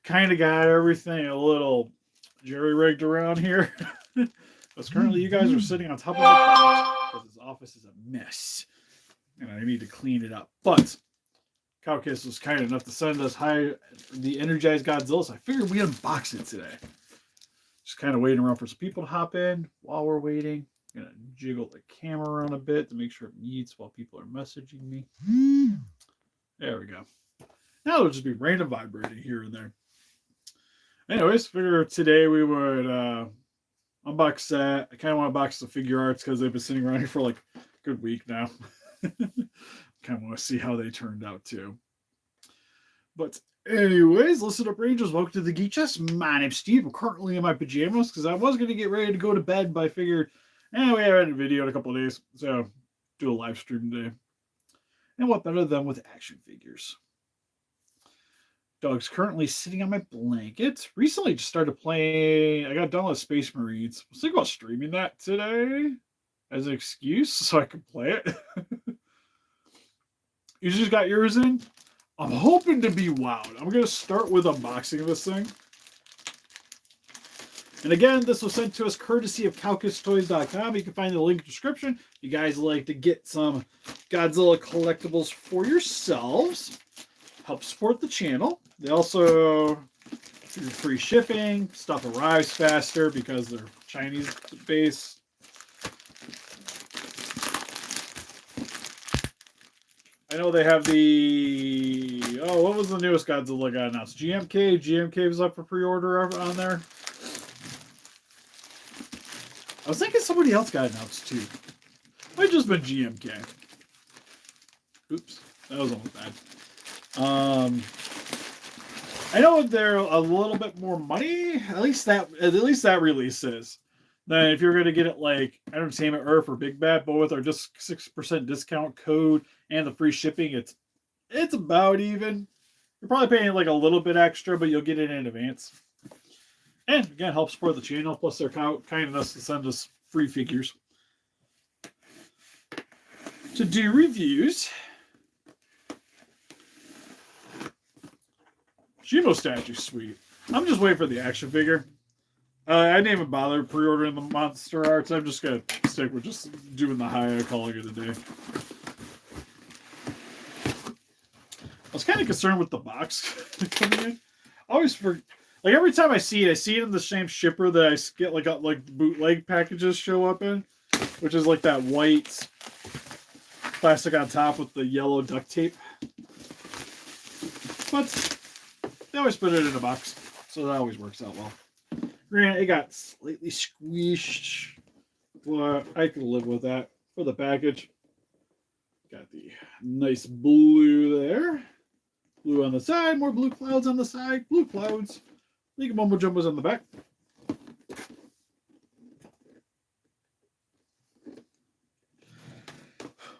kind of got everything a little jerry-rigged around here. Because currently you guys are sitting on top of a box because this office is a mess. And I need to clean it up. But Cowcase was kind enough to send us the Energized Godzilla, so I figured we'd unbox it today. Just kind of waiting around for some people to hop in. While we're waiting, I'm going to jiggle the camera around a bit to make sure it meets while people are messaging me. There we go. Now it'll just be random vibrating here and there. Anyways, figured today we would unbox that. I kind of want to box the figure arts because they've been sitting around here for like a good week now. Kind of want to see how they turned out too. But anyways, listen up, Rangers. Welcome to the Geek Chest. My name's Steve. I'm currently in my pajamas because I was going to get ready to go to bed, but I figured, we haven't had a video in a couple of days, so do a live stream today. And what better than with action figures? Dog's currently sitting on my blanket. Recently just started playing. I got done with Space Marines. I was thinking about streaming that today as an excuse so I could play it. You just got yours in? I'm hoping to be wowed. I'm going to start with unboxing this thing. And again, this was sent to us courtesy of CowkisToys.com. You can find the link in the description. If you guys like to get some Godzilla collectibles for yourselves, help support the channel. They also do free shipping. Stuff arrives faster because they're Chinese based. I know they have the... Oh, what was the newest Godzilla got announced? GMK? GMK was up for pre-order on there. I was thinking somebody else got announced too. Might just been GMK. Oops. That was almost bad. I know they're a little bit more money. At least that release is. Then if you're going to get it like Entertainment Earth or Big Bad, but with our just 6% discount code and the free shipping, it's about even. You're probably paying like a little bit extra, but you'll get it in advance. And again, help support the channel. Plus, they're kind enough to send us free figures to do reviews. Shimo statue, sweet. I'm just waiting for the action figure. I didn't even bother pre-ordering the monster arts. I'm just gonna stick with just doing the Hiya, calling it a day. I was kind of concerned with the box coming in. I always like every time I see it in the same shipper that I get like bootleg packages show up in, which is like that white plastic on top with the yellow duct tape. But they always put it in a box, so that always works out well. Granted, it got slightly squeezed, but I can live with that for the package. Got the nice blue there. Blue on the side, more blue clouds on the side, blue clouds. League of Mumbo Jumbos on the back.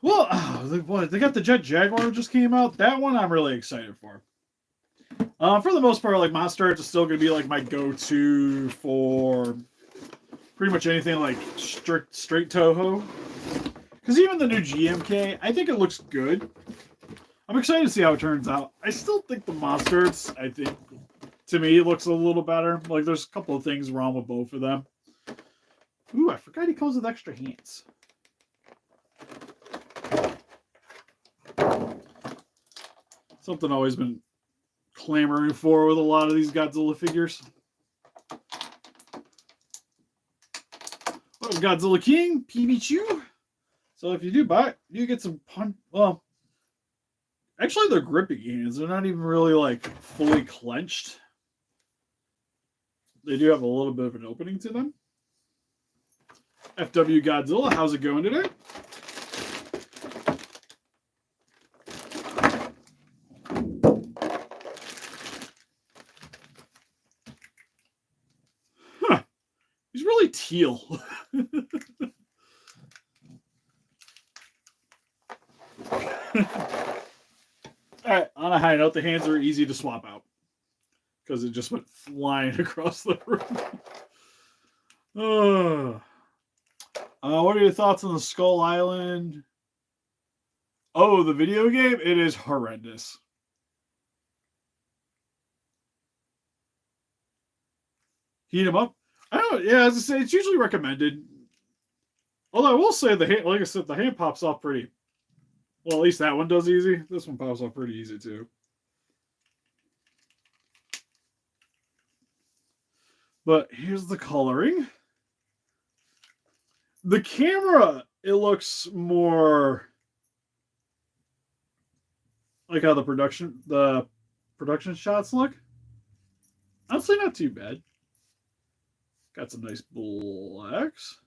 Well, they got the Jet Jaguar that just came out. That one I'm really excited for. For the most part, like Monster Arts is still going to be like my go-to for pretty much anything like straight Toho. Because even the new GMK, I think it looks good. I'm excited to see how it turns out. I still think the Monster Arts, to me, it looks a little better. Like there's a couple of things wrong with both of them. Ooh, I forgot he comes with extra hands. Something I've always been clamoring for with a lot of these Godzilla figures. Well, Godzilla King, PB2. So if you do buy it, you get some well, actually they're gripping hands. They're not even really like fully clenched. They do have a little bit of an opening to them. FW Godzilla, how's it going today? He's really teal. Alright, on a high note, the hands are easy to swap out. Because it just went flying across the room. What are your thoughts on the Skull Island? Oh, the video game? It is horrendous. Heat them up. I don't. Yeah, as I say, it's usually recommended. Although I will say like I said, the hand pops off pretty. Well, at least that one does easy. This one pops off pretty easy too. But here's the coloring. The camera, it looks more like how the production shots look. Honestly, not too bad. Got some nice blacks.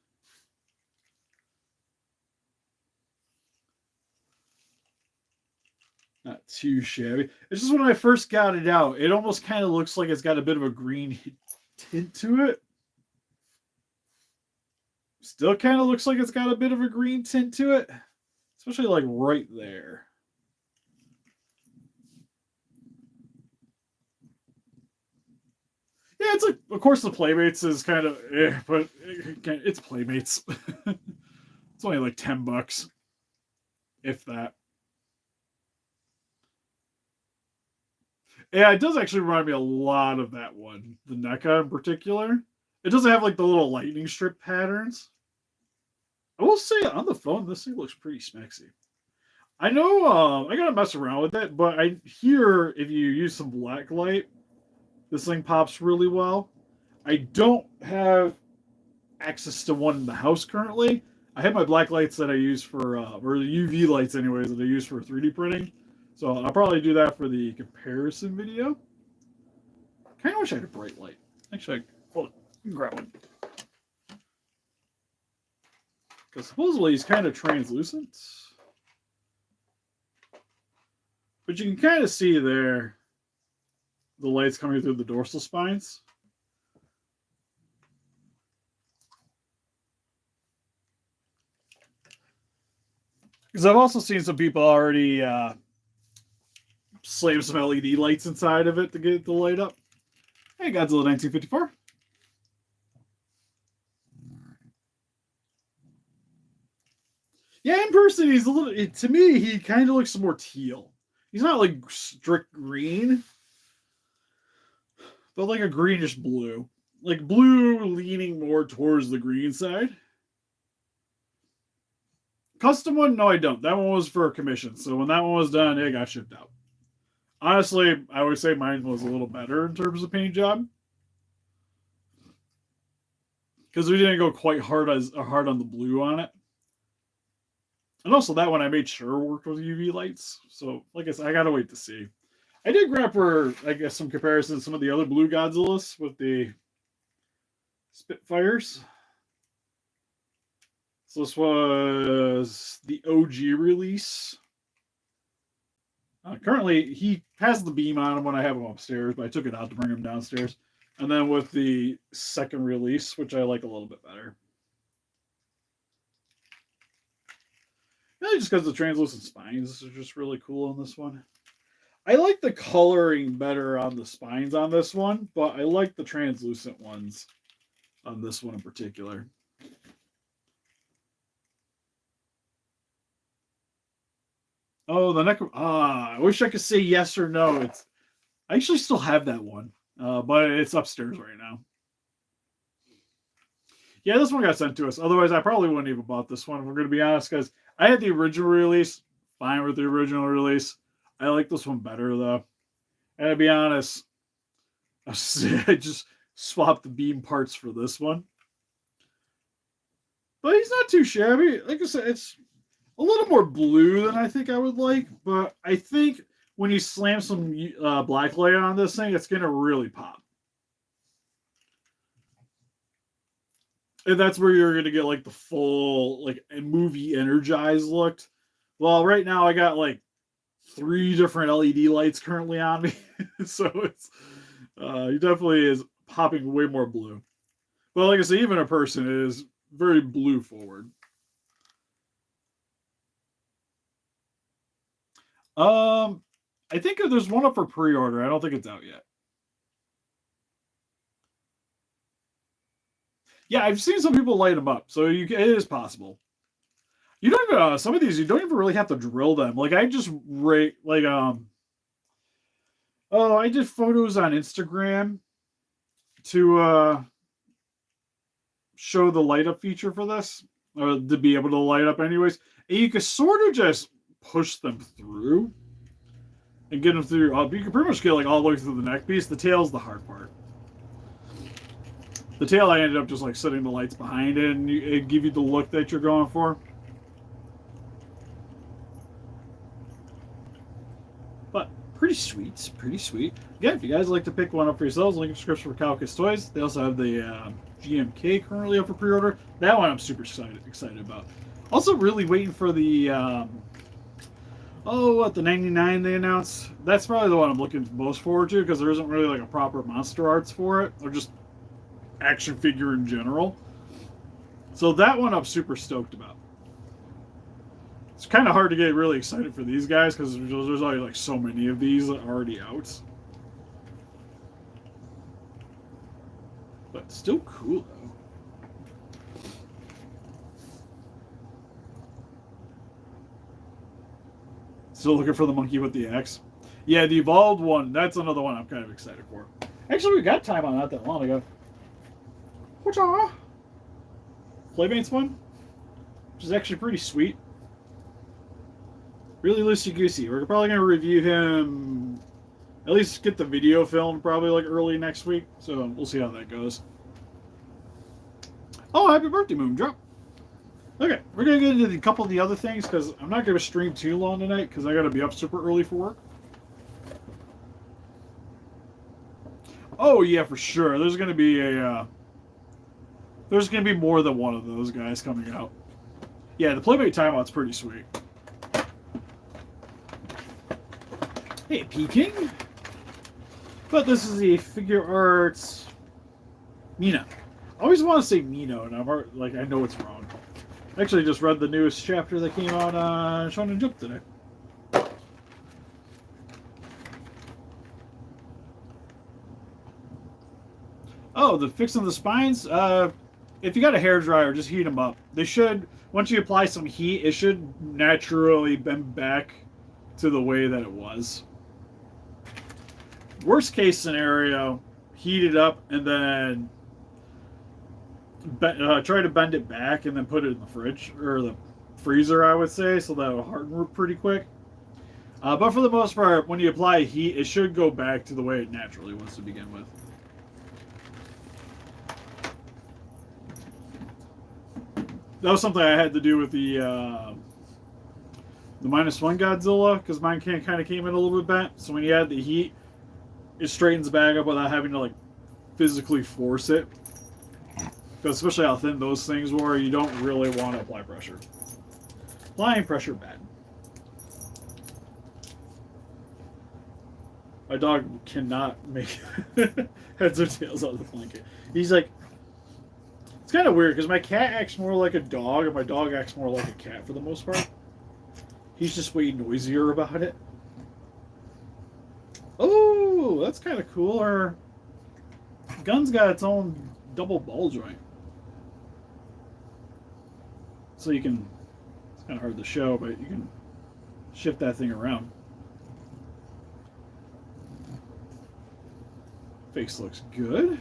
Not too shabby. It's just when I first got it out, it almost kind of looks like it's got a bit of a green tint to it. Still kind of looks like it's got a bit of a green tint to it, especially like right there. Yeah, it's like, of course, the Playmates is kind of, but it's Playmates. It's only like $10, if that. Yeah, it does actually remind me a lot of that one, the NECA in particular. It doesn't have like the little lightning strip patterns. I will say on the phone, this thing looks pretty smexy. I know I gotta mess around with it, but I hear if you use some black light, this thing pops really well. I don't have access to one in the house currently. I have my black lights that I use for, or the UV lights anyways, that I use for 3D printing. So I'll probably do that for the comparison video. Kind of wish I had a bright light. Actually, hold on, grab one. Because supposedly he's kind of translucent. But you can kind of see there the lights coming through the dorsal spines. Because I've also seen some people already slave some LED lights inside of it to get the light up. Hey, Godzilla 1954. Yeah, in person, he's a little, to me, he kind of looks more teal. He's not like strict green, but like a greenish blue. Like blue leaning more towards the green side. Custom one? No, I don't. That one was for a commission. So when that one was done, it got shipped out. Honestly, I would say mine was a little better in terms of paint job. Because we didn't go quite hard on the blue on it. And also that one I made sure worked with UV lights. So like I said, I gotta wait to see. I did grab for, I guess, some comparisons to some of the other blue Godzillas with the Spitfires. So this was the OG release. Currently, he has the beam on him when I have him upstairs, but I took it out to bring him downstairs. And then with the second release, which I like a little bit better. Really just because the translucent spines are just really cool on this one. I like the coloring better on the spines on this one, but I like the translucent ones on this one in particular. Oh, the neck. I wish I could say yes or no. I actually still have that one, but it's upstairs right now. Yeah, this one got sent to us. Otherwise, I probably wouldn't even bought this one, if we're going to be honest, because I had the original release. Fine with the original release. I like this one better, though. And to be honest, I just swapped the beam parts for this one. But he's not too shabby. Like I said, it's a little more blue than I think I would like. But I think when you slam some black light on this thing, it's going to really pop. And that's where you're going to get like the full like movie Energized look. Well, right now I got like 3 different LED lights currently on me. So it's he definitely is popping way more blue. But like I said, even a person is very blue forward. I think there's one up for pre-order. I don't think it's out yet. Yeah, I've seen some people light them up, so it is possible. You don't even, some of these you don't even really have to drill them. Like I just I did photos on Instagram to show the light up feature for this, or to be able to light up anyways. And you can sort of just push them through and get them through. You can pretty much get like all the way through the neck piece. The tail's the hard part. The tail, I ended up just like setting the lights behind it, and it give you the look that you're going for. But pretty sweet, pretty sweet. Again, if you guys like to pick one up for yourselves, link in the description for Calcus Toys. They also have the GMK currently up for pre-order. That one I'm super excited about. Also, really waiting for the the 99 they announced. That's probably the one I'm looking most forward to because there isn't really like a proper monster arts for it, or just action figure in general. So that one I'm super stoked about. It's kind of hard to get really excited for these guys because there's already like so many of these already out. But still cool though. Still looking for the monkey with the axe. Yeah, the evolved one, that's another one I'm kind of excited for. Actually, we got time on that long ago. Whatcha? Playmates one, which is actually pretty sweet. Really loosey-goosey. We're probably going to review him, at least get the video filmed probably like early next week. So we'll see how that goes. Oh, happy birthday, Moondrop. Okay, we're going to get into a couple of the other things because I'm not going to stream too long tonight because I got to be up super early for work. Oh, yeah, for sure. There's going to be there's going to be more than one of those guys coming out. Yeah, the Playmate timeout's pretty sweet. Hey, Peking. But this is the figure arts Mina. I always want to say Mino, and I know it's wrong. I actually just read the newest chapter that came out on Shonen Jump today. Oh, the fixing the spines? If you got a hairdryer, just heat them up. They should, once you apply some heat, it should naturally bend back to the way that it was. Worst case scenario, heat it up and then try to bend it back and then put it in the fridge or the freezer, I would say, so that will harden pretty quick. But for the most part, when you apply heat, it should go back to the way it naturally was to begin with. That was something I had to do with the -1 Godzilla, because mine kind of came in a little bit bent. So when you add the heat, it straightens back up without having to like physically force it. Because especially how thin those things were, you don't really want to apply pressure. Applying pressure bad. My dog cannot make heads or tails out of the blanket. He's like, it's kind of weird because my cat acts more like a dog and my dog acts more like a cat for the most part. He's just way noisier about it. Oh, that's kind of cool. Our gun's got its own double ball joint. So you can, it's kind of hard to show, but you can shift that thing around. Face looks good.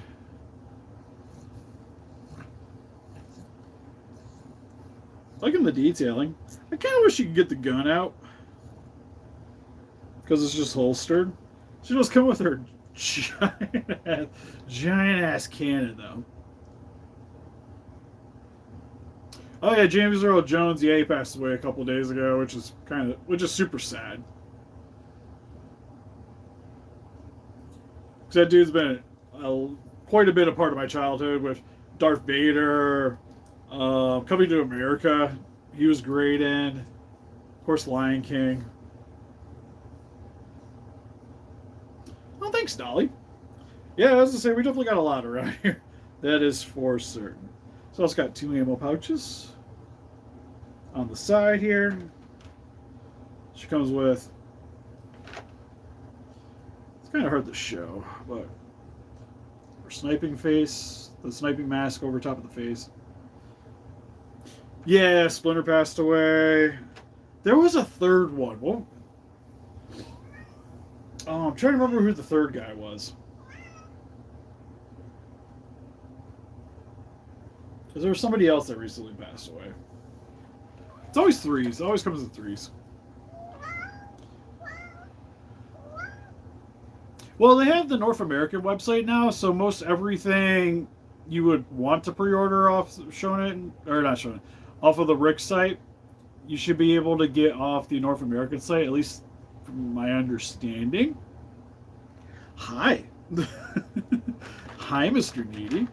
Liking the detailing. I kind of wish you could get the gun out. Because it's just holstered. She does come with her giant ass cannon though. Oh yeah, James Earl Jones, yeah, he passed away a couple days ago, which is super sad. Because that dude's been quite a bit a part of my childhood with Darth Vader, Coming to America, he was great in. Of course, Lion King. Well, thanks, Dolly. Yeah, I was gonna say, we definitely got a lot around here. That is for certain. So it's got 2 ammo pouches on the side here. She comes with, it's kind of hard to show, but her sniping face, the sniping mask over top of the face. Yeah, Splinter passed away. There was a third one. Well, I'm trying to remember who the third guy was. Because there was somebody else that recently passed away. It's always threes. It always comes in threes. Well, they have the North American website now, so most everything you would want to pre-order off Shonen, or not Shonen, off of the Rick site, you should be able to get off the North American site, at least from my understanding. Hi. Hi, Mr. Needy.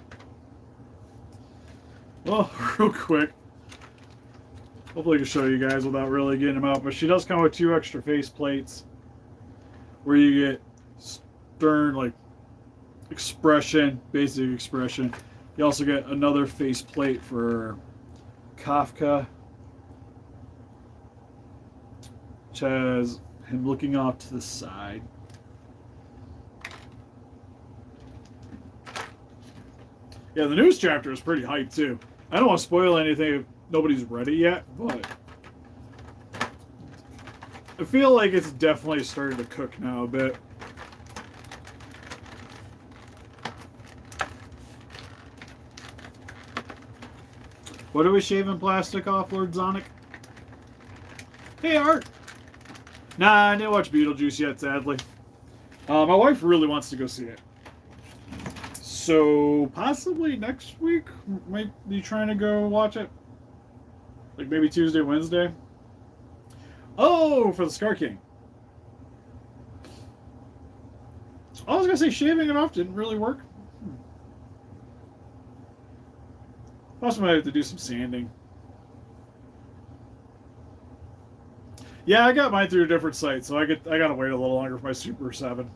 Well, real quick. Hopefully I can show you guys without really getting them out, but she does come with 2 extra face plates where you get stern, like, expression, basic expression. You also get another face plate for Kafka, which has him looking off to the side. Yeah, the news chapter is pretty hyped too. I don't want to spoil anything if nobody's read it yet, but I feel like it's definitely starting to cook now a bit. What are we shaving plastic off, Lord Zonic? Hey, Art! Nah, I didn't watch Beetlejuice yet, sadly. My wife really wants to go see it. So, possibly next week, might be trying to go watch it. Like maybe Tuesday, Wednesday. Oh, for the Scar King. I was going to say shaving it off didn't really work. Possibly might have to do some sanding. Yeah, I got mine through a different site, so I gotta wait a little longer for my Super 7.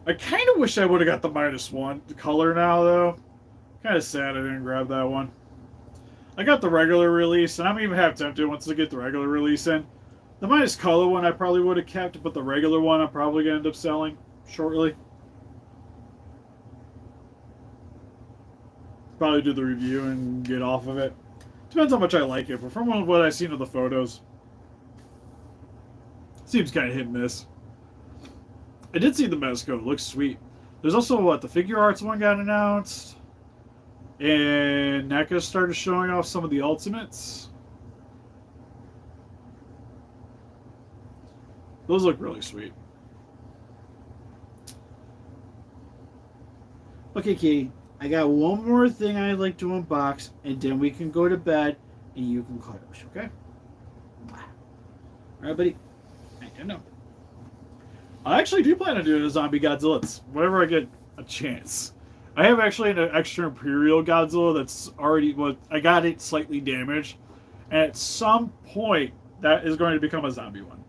I kind of wish I would have got the -1 color now, though. Kind of sad I didn't grab that one. I got the regular release, and I'm even half tempted once I get the regular release in. The minus color one I probably would have kept, but the regular one I'm probably going to end up selling shortly. Probably do the review and get off of it. Depends how much I like it, but from what I've seen of the photos, seems kind of hit and miss. I did see the Mezco. It looks sweet. There's also, what, the figure arts one got announced. And NECA started showing off some of the ultimates. Those look really sweet. Okay, Katie. I got one more thing I'd like to unbox, and then we can go to bed, and you can cuddle us, okay? Alright, buddy. I know. I actually do plan on doing a zombie Godzilla whenever I get a chance. I have actually an extra Imperial Godzilla that's already... Well, I got it slightly damaged, and at some point, that is going to become a zombie one.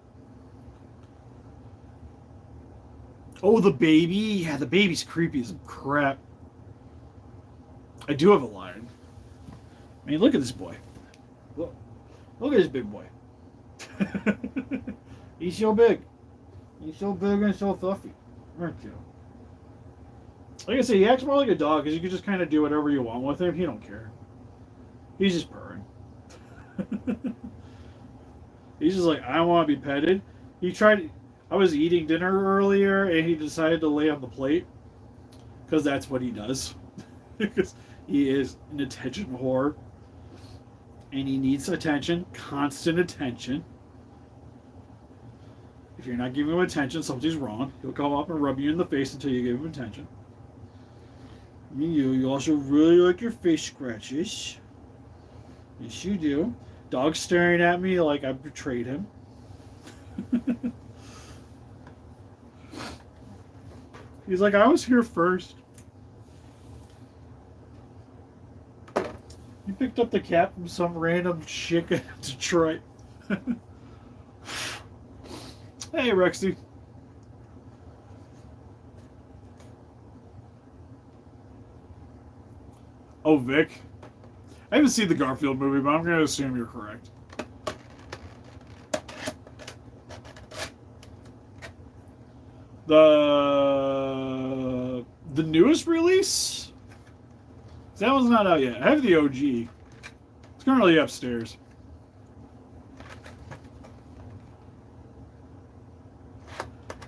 Oh, the baby? Yeah, the baby's creepy as crap. I do have a lion. I mean, look at this boy. Look at this big boy. He's so big. He's so big and so fluffy. Aren't you? Like I say, he acts more like a dog because you can just kind of do whatever you want with him. He don't care. He's just purring. He's just like, I want to be petted. He tried... I was eating dinner earlier and he decided to lay on the plate. Because that's what he does. Because he is an attention whore. And he needs attention. Constant attention. If you're not giving him attention, something's wrong. He'll come up and rub you in the face until you give him attention. You also really like your face scratches. Yes, you do. Dog's staring at me like I betrayed him. He's like, I was here first. You picked up the cat from some random chick in Detroit. Hey, Rexy. Oh, Vic. I haven't seen the Garfield movie, but I'm going to assume you're correct. The newest release? That one's not out yet. I have the OG. It's currently upstairs.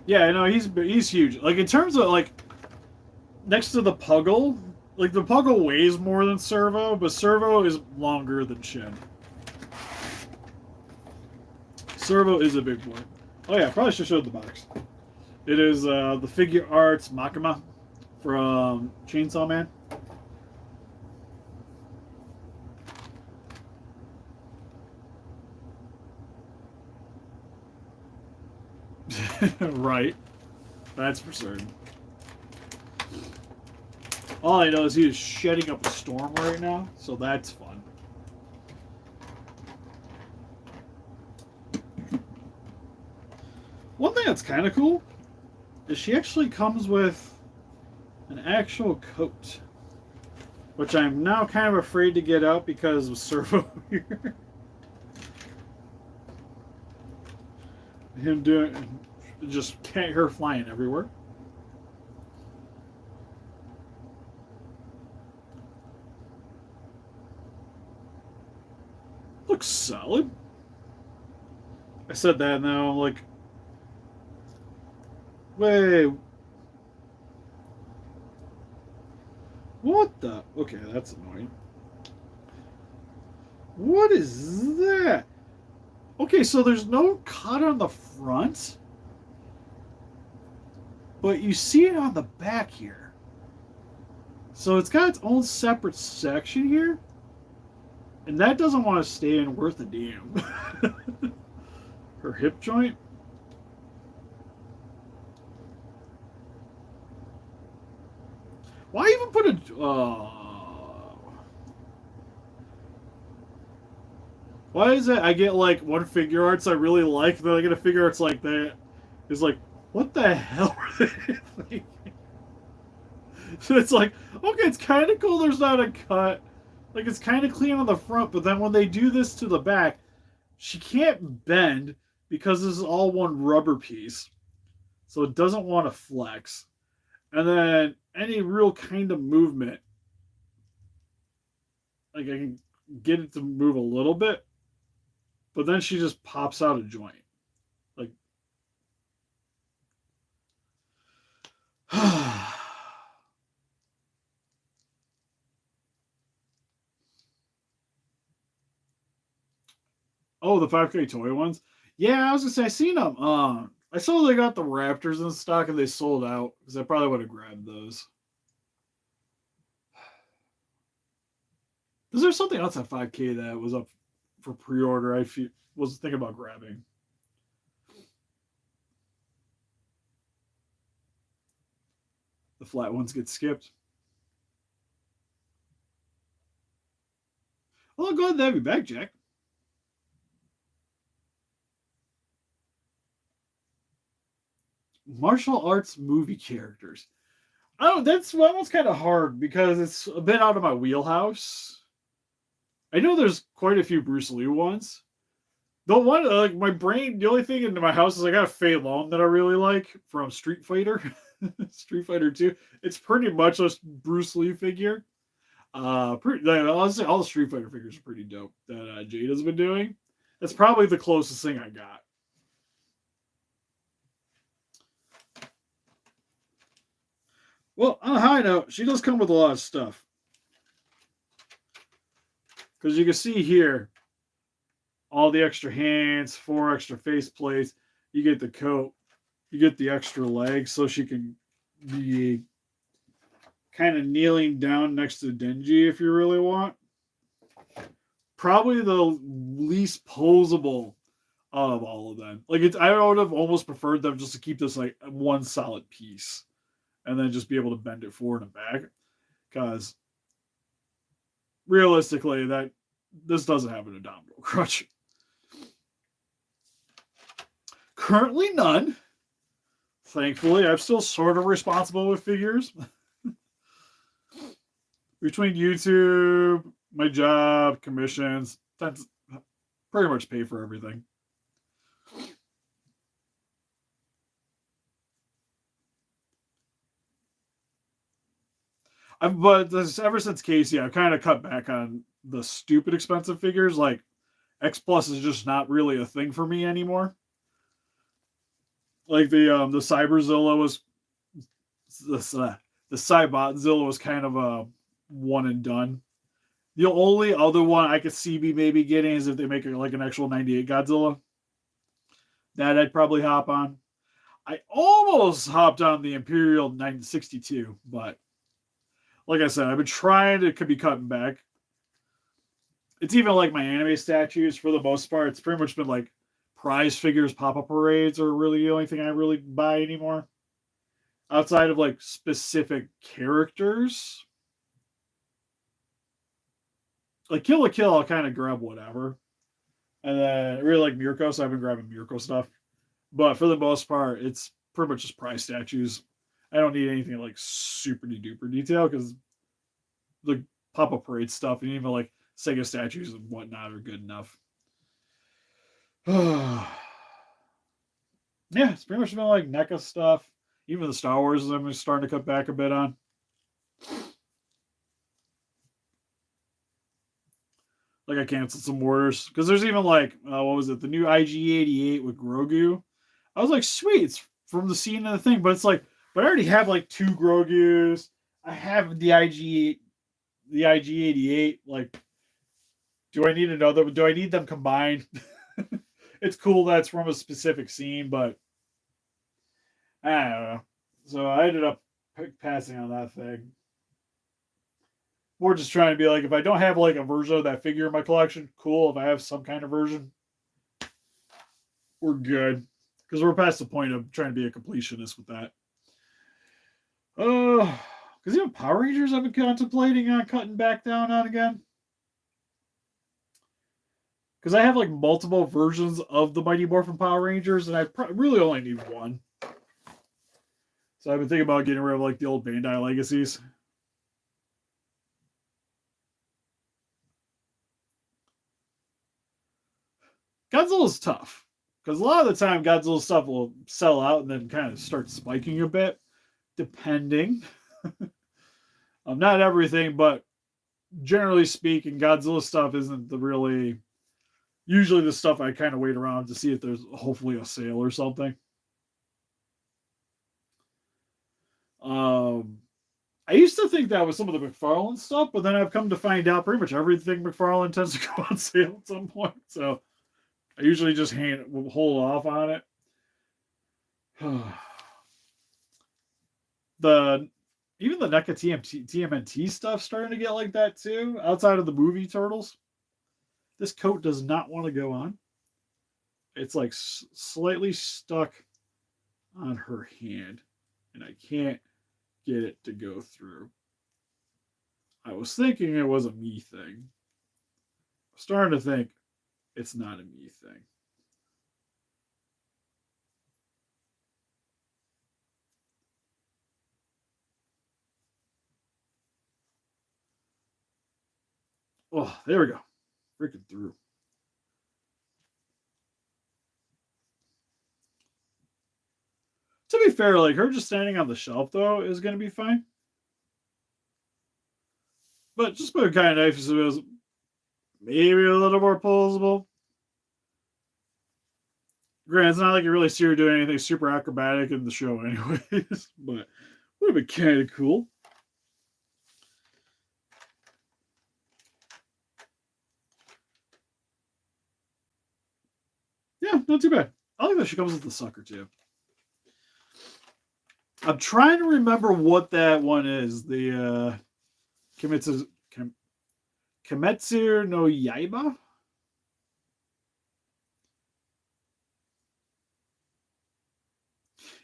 Yeah, I know he's huge. Like in terms of like next to the Puggle Like, the Puggle weighs more than Servo, but Servo is longer than Shin. Servo is a big boy. Oh yeah, I probably should have showed the box. It is the figure arts Maka from Chainsaw Man. Right. That's for certain. All I know is he is shedding up a storm right now, so that's fun. One thing that's kind of cool is she actually comes with an actual coat, which I'm now kind of afraid to get out because of Servo here. Him doing just her flying everywhere. Looks solid. I said that now. I'm like, wait, what the? Okay, that's annoying. What is that? Okay, so there's no cut on the front, but you see it on the back here. So it's got its own separate section here, and that doesn't want to stay in worth a damn. Her hip joint. Why even put a... Why is it I get like one figure arts I really like, then I get a figure arts like that? It's like, what the hell are they thinking? So it's like, okay, it's kind of cool there's not a cut. Like, it's kind of clean on the front, but then when they do this to the back, she can't bend because this is all one rubber piece. So it doesn't want to flex. And then any real kind of movement, like I can get it to move a little bit, but then she just pops out a joint. Like, oh, the 5K toy ones? Yeah, I was gonna say I seen them. I saw they got the Raptors in stock and they sold out because I probably would have grabbed those. Is there something else at 5K that was up for pre-order? Was thinking about grabbing. The flat ones get skipped. Well, go ahead and have you back, Jack. Martial arts movie characters. Oh, that's kind of hard because it's a bit out of my wheelhouse. I know there's quite a few Bruce Lee ones. The one, like my brain, the only thing in my house is I got a Fei Long that I really like from Street Fighter, Street Fighter 2. It's pretty much a Bruce Lee figure. Honestly, all the Street Fighter figures are pretty dope that Jade has been doing. That's probably the closest thing I got. Well, on a high note, she does come with a lot of stuff. Because you can see here, all the extra hands, 4 extra face plates. You get the coat. You get the extra legs so she can be kind of kneeling down next to Denji if you really want. Probably the least posable of all of them. Like, I would have almost preferred them just to keep this like one solid piece and then just be able to bend it forward and back. Because realistically, this doesn't have an abdominal crutch. Currently none. Thankfully, I'm still sort of responsible with figures. Between YouTube, my job, commissions, that's pretty much pay for everything. But ever since Casey, I've kind of cut back on the stupid expensive figures. Like, X Plus is just not really a thing for me anymore. Like the Cyberzilla was the Cybotzilla was kind of one and done. The only other one I could see me maybe getting is if they make like an actual 98 Godzilla. That I'd probably hop on. I almost hopped on the Imperial 962, but like I said, I've been trying to could be cutting back. It's even like my anime statues for the most part. It's pretty much been like prize figures, pop-up parades are really the only thing I really buy anymore. Outside of like specific characters. Like Kill la Kill, I'll kind of grab whatever. And then I really like Mirko, so I've been grabbing Mirko stuff. But for the most part, it's pretty much just prize statues. I don't need anything like super duper detail because the pop-up parade stuff and even like Sega statues and whatnot are good enough. Yeah, it's pretty much been like NECA stuff. Even the Star Wars I'm starting to cut back a bit on. Like I canceled some orders because there's even like what was it, the new IG-88 with Grogu. I was like, sweet, it's from the scene of the thing, but it's like, but I already have like 2 Grogus. I have the IG-88. Like, do I need another? Do I need them combined? It's cool that it's from a specific scene, but I don't know. So I ended up passing on that thing. We're just trying to be like, if I don't have like a version of that figure in my collection, cool. If I have some kind of version, we're good. Because we're past the point of trying to be a completionist with that. Because even Power Rangers I've been contemplating on cutting back down on again. Because I have like multiple versions of the Mighty Morphin Power Rangers, and I really only need one. So I've been thinking about getting rid of like the old Bandai Legacies. Godzilla's tough. Because a lot of the time Godzilla stuff will sell out and then kind of start spiking a bit. Depending. Not everything, but generally speaking, Godzilla stuff isn't the really... Usually the stuff I kind of wait around to see if there's hopefully a sale or something. I used to think that was some of the McFarlane stuff, but then I've come to find out pretty much everything McFarlane tends to go on sale at some point. So I usually just hold off on it. Even the NECA TMNT stuff starting to get like that too, outside of the movie Turtles. This coat does not want to go on. It's like slightly stuck on her hand, and I can't get it to go through. I was thinking it was a me thing. I'm starting to think it's not a me thing. Oh, there we go. Freaking through. To be fair, like her just standing on the shelf though is gonna be fine. But just put it kind of nice if it was maybe a little more posable. Granted, it's not like you really see her doing anything super acrobatic in the show anyways, but would have been kind of cool. Yeah, not too bad. I like that she comes with the sucker too. I'm trying to remember what that one is. The Kimetsu no Yaiba?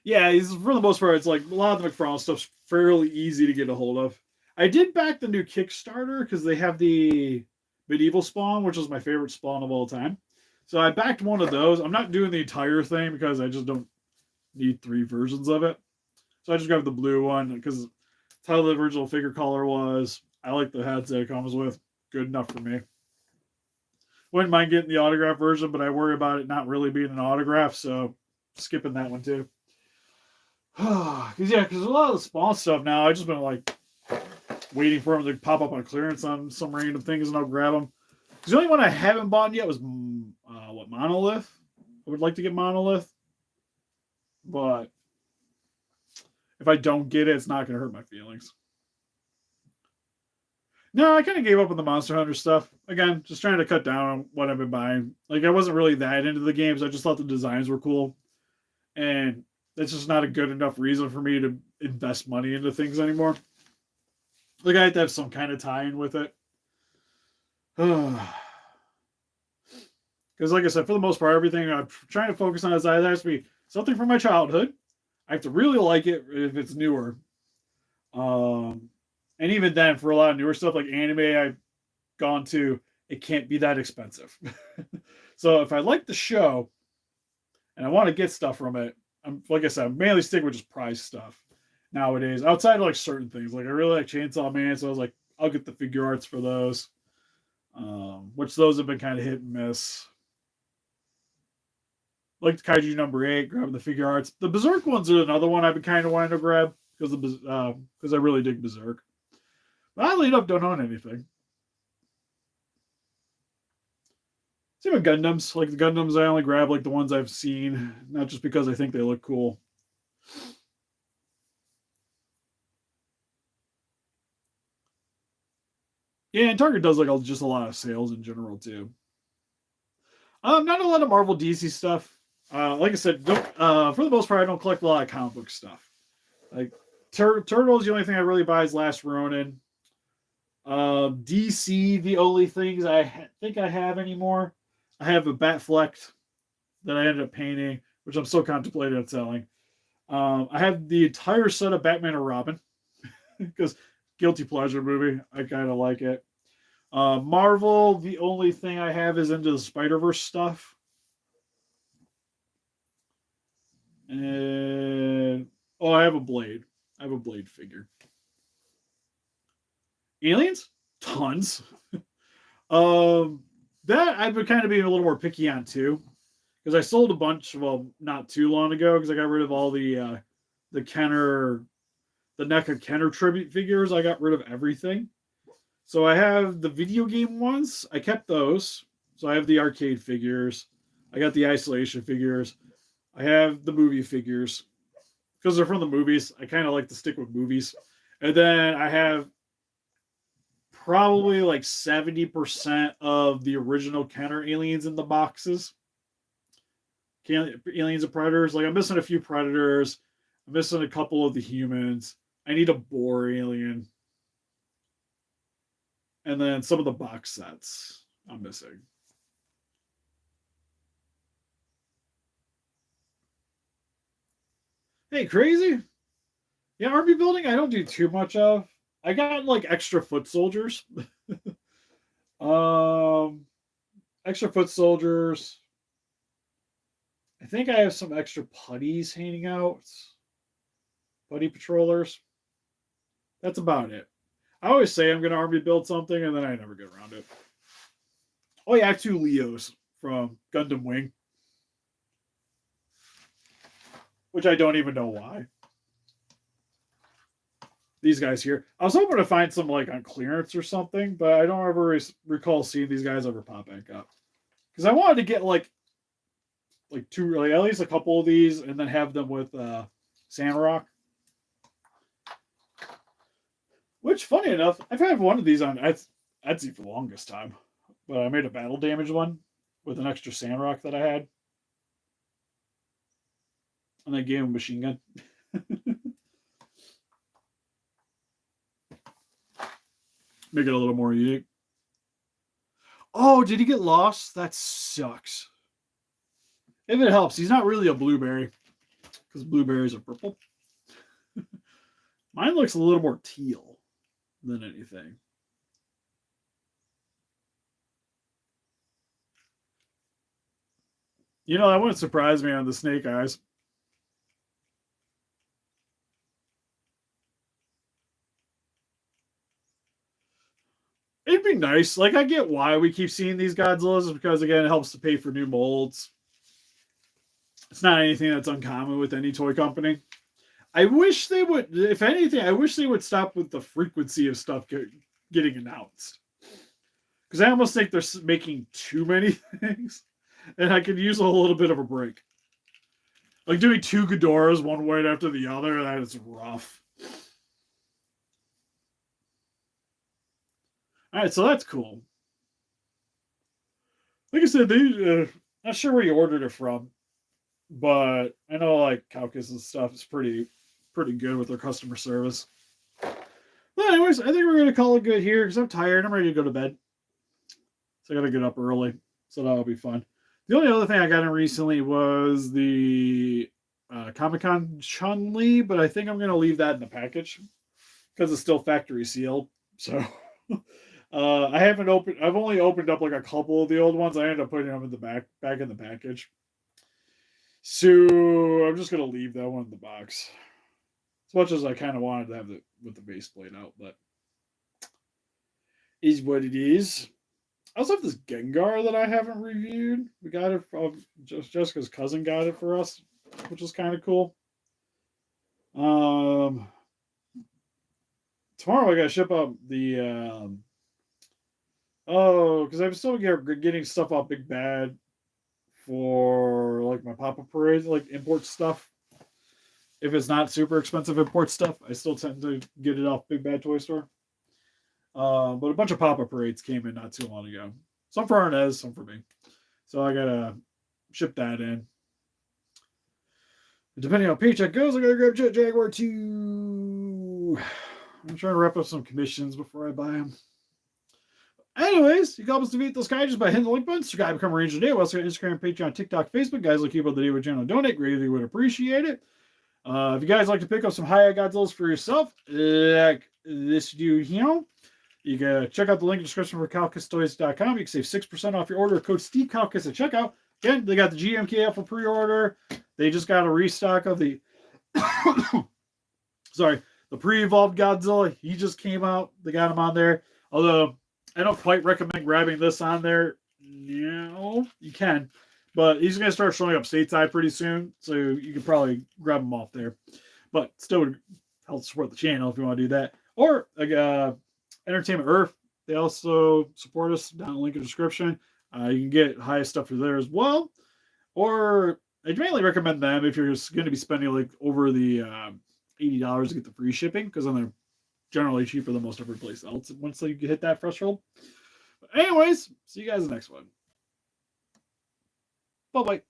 Yeah, for the most part, it's like a lot of the McFarlane stuff's fairly easy to get a hold of. I did back the new Kickstarter because they have the Medieval Spawn, which is my favorite Spawn of all time. So I backed one of those. I'm not doing the entire thing because I just don't need 3 versions of it. So I just grabbed the blue one because it's how the original figure color was. I like the heads that it comes with. Good enough for me. Wouldn't mind getting the autograph version, but I worry about it not really being an autograph, so skipping that one too. Because a lot of the Spawn stuff now, I just been like waiting for them to pop up on clearance on some random things, and I'll grab them. Because the only one I haven't bought yet was Monolith. I would like to get Monolith, but if I don't get it, it's not going to hurt my feelings. No, I kind of gave up on the Monster Hunter stuff. Again, just trying to cut down on what I've been buying. Like, I wasn't really that into the games. I just thought the designs were cool. And that's just not a good enough reason for me to invest money into things anymore. Like, I have to have some kind of tie-in with it. Because, like I said, for the most part, everything I'm trying to focus on is either has to be something from my childhood. I have to really like it if it's newer. And even then, for a lot of newer stuff like anime, I've gone to, it can't be that expensive. So if I like the show and I want to get stuff from it, I'm like I said, I'm mainly sticking with just prize stuff nowadays. Outside of like certain things, like I really like Chainsaw Man, so I was like, I'll get the figure arts for those. Which those have been kind of hit and miss. Like Kaiju number 8, grabbing the figure arts. The Berserk ones are another one I've been kind of wanting to grab because I really dig Berserk. But I ended up don't own anything. Same with Gundams. Like the Gundams, I only grab like the ones I've seen, not just because I think they look cool. Yeah, and Target does like just a lot of sales in general too. Not a lot of Marvel DC stuff. Like I said, for the most part, I don't collect a lot of comic book stuff. Like Turtles, the only thing I really buy is Last Ronin. DC, the only things I think I have anymore. I have a Batfleck that I ended up painting, which I'm still contemplating on selling. I have the entire set of Batman and Robin because guilty pleasure movie. I kind of like it. Marvel, the only thing I have is Into the Spider-Verse stuff. And I have a Blade. I have a Blade figure. Aliens? Tons. That I've been kind of being a little more picky on too. Because I sold a bunch, well, not too long ago, because I got rid of all the Kenner, the NECA Kenner tribute figures. I got rid of everything. So I have the video game ones. I kept those. So I have the arcade figures. I got the isolation figures. I have the movie figures. Because they're from the movies. I kind of like to stick with movies. And then I have probably like 70% of the original Kenner aliens in the boxes. Aliens and Predators. Like, I'm missing a few Predators. I'm missing a couple of the humans. I need a Boar alien. And then some of the box sets I'm missing. Hey, crazy? Yeah, army building I don't do too much of. I got like extra foot soldiers. Extra foot soldiers. I think I have some extra putties hanging out. Putty patrollers. That's about it. I always say I'm going to army build something, and then I never get around it. Oh, yeah, I have 2 Leos from Gundam Wing. Which I don't even know why. These guys here. I was hoping to find some like on clearance or something, but I don't ever recall seeing these guys ever pop back up. Because I wanted to get like 2, like at least a couple of these, and then have them with Sandrock. Which, funny enough, I've had one of these on Etsy for the longest time, but I made a battle damage one with an extra Sandrock that I had, and I gave him a machine gun. Make it a little more unique. Oh, did he get lost? That sucks. If it helps, he's not really a blueberry because blueberries are purple. Mine looks a little more teal than anything. You know, that wouldn't surprise me on the snake eyes. It'd be nice. Like, I get why we keep seeing these Godzillas, because again, it helps to pay for new molds. It's not anything that's uncommon with any toy company. I wish they would, if anything, I wish they would stop with the frequency of stuff getting announced. Because I almost think they're making too many things, and I could use a little bit of a break. Like doing 2 Ghidorahs one right after the other, that is rough. All right, so that's cool. Like I said, not sure where you ordered it from, but I know like Caucus and stuff is pretty good with their customer service. But anyways, I think we're gonna call it good here because I'm tired. I'm ready to go to bed, so I gotta get up early. So that'll be fun. The only other thing I got in recently was the Comic Con Chun Li, but I think I'm gonna leave that in the package because it's still factory sealed. So I haven't opened. I've only opened up like a couple of the old ones. I ended up putting them in the back in the package. So I'm just gonna leave that one in the box. As much as I kind of wanted to have it with the base plate out, but is what it is. I also have this Gengar that I haven't reviewed. We got it from Jessica's cousin got it for us, which is kind of cool. Tomorrow I gotta ship out the because I'm still getting stuff off Big Bad for like my pop-up parades, like import stuff. If it's not super expensive import stuff, I still tend to get it off Big Bad Toy Store. But a bunch of pop-up parades came in not too long ago. Some for Arnez, some for me. So I gotta ship that in. And depending on how paycheck goes, I gotta grab Jet Jaguar too. I'm trying to wrap up some commissions before I buy them. Anyways, you can help us defeat those guys just by hitting the link button. Subscribe, become a ranger today. We also got Instagram, Patreon, TikTok, Facebook. Guys like people that do a channel donate. Greatly would appreciate it. If you guys like to pick up some Hiya Godzillas for yourself, like this dude here, you can check out the link in the description for CalcusToys.com. You can save 6% off your order. Code SteveCalcus at checkout. Again, they got the GMK out for pre-order. They just got a restock of the the pre-evolved Godzilla. He just came out. They got him on there. Although I don't quite recommend grabbing this on there. No, you can. But he's going to start showing up stateside pretty soon. So you can probably grab him off there. But still would help support the channel if you want to do that. Or Entertainment Earth. They also support us down in the link in the description. You can get Hiya stuff through there as well. Or I'd mainly recommend them if you're just going to be spending like over the $80 to get the free shipping. Because then they're generally cheaper than most every place else once you hit that threshold. But anyways, see you guys in the next one. Bye-bye.